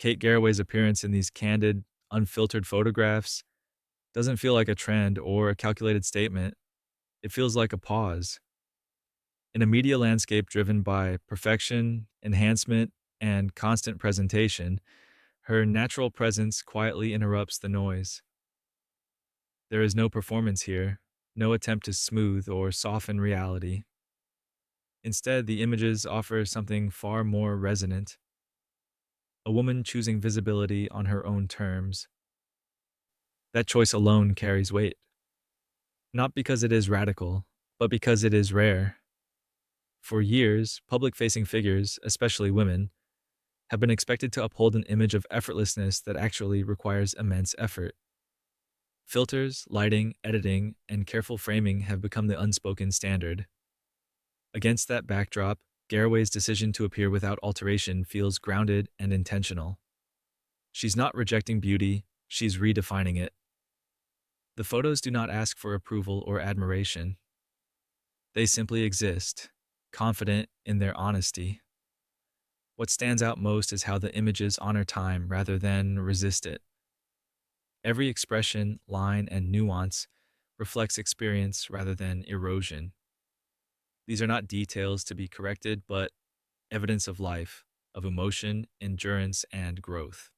Kate Garraway's appearance in these candid, unfiltered photographs doesn't feel like a trend or a calculated statement. It feels like a pause. In a media landscape driven by perfection, enhancement, and constant presentation, her natural presence quietly interrupts the noise. There is no performance here, no attempt to smooth or soften reality. Instead, the images offer something far more resonant, a woman choosing visibility on her own terms. That choice alone carries weight, not because it is radical, but because it is rare. For years, public facing figures, especially women, have been expected to uphold an image of effortlessness that actually requires immense effort. Filters, lighting, editing, and careful framing have become the unspoken standard. Against that backdrop, Garraway's decision to appear without alteration feels grounded and intentional. She's not rejecting beauty, she's redefining it. The photos do not ask for approval or admiration. They simply exist, confident in their honesty. What stands out most is how the images honor time rather than resist it. Every expression, line, and nuance reflects experience rather than erosion. These are not details to be corrected, but evidence of life, of emotion, endurance, and growth.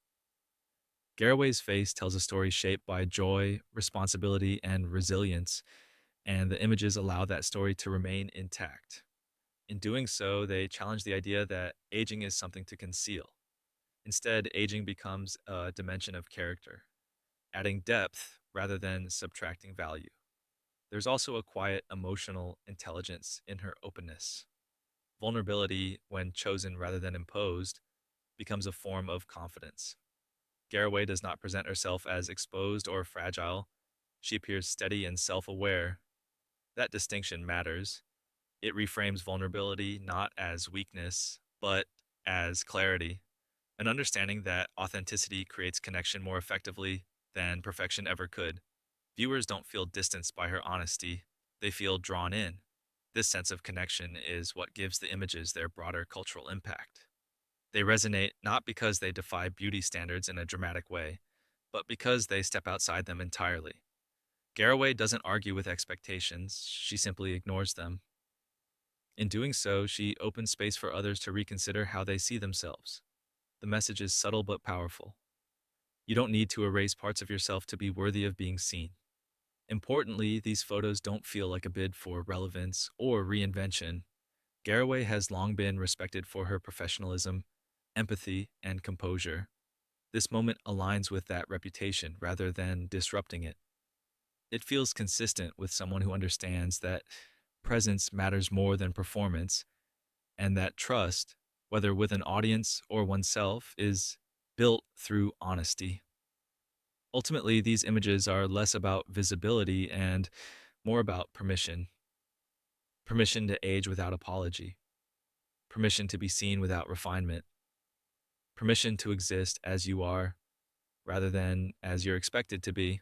Garraway's face tells a story shaped by joy, responsibility, and resilience, and the images allow that story to remain intact. In doing so, they challenge the idea that aging is something to conceal. Instead, aging becomes a dimension of character, adding depth rather than subtracting value. There's also a quiet emotional intelligence in her openness. Vulnerability, when chosen rather than imposed, becomes a form of confidence. Garraway does not present herself as exposed or fragile. She appears steady and self aware. That distinction matters. It reframes vulnerability not as weakness, but as clarity, an understanding that authenticity creates connection more effectively than perfection ever could. Viewers don't feel distanced by her honesty, they feel drawn in. This sense of connection is what gives the images their broader cultural impact. They resonate not because they defy beauty standards in a dramatic way, but because they step outside them entirely. Garraway doesn't argue with expectations, she simply ignores them. In doing so, she opens space for others to reconsider how they see themselves. The message is subtle but powerful. You don't need to erase parts of yourself to be worthy of being seen. Importantly, these photos don't feel like a bid for relevance or reinvention. Garraway has long been respected for her professionalism, empathy, and composure. This moment aligns with that reputation rather than disrupting it. It feels consistent with someone who understands that presence matters more than performance, and that trust, whether with an audience or oneself, is built through honesty. Ultimately, these images are less about visibility and more about permission. Permission to age without apology. Permission to be seen without refinement. Permission to exist as you are rather than as you're expected to be.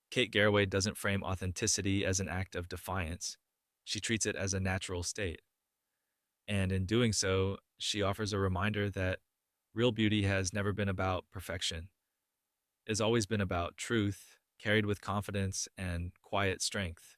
Kate Garraway doesn't frame authenticity as an act of defiance. She treats it as a natural state. And in doing so, she offers a reminder that real beauty has never been about perfection. It has always been about truth, carried with confidence and quiet strength.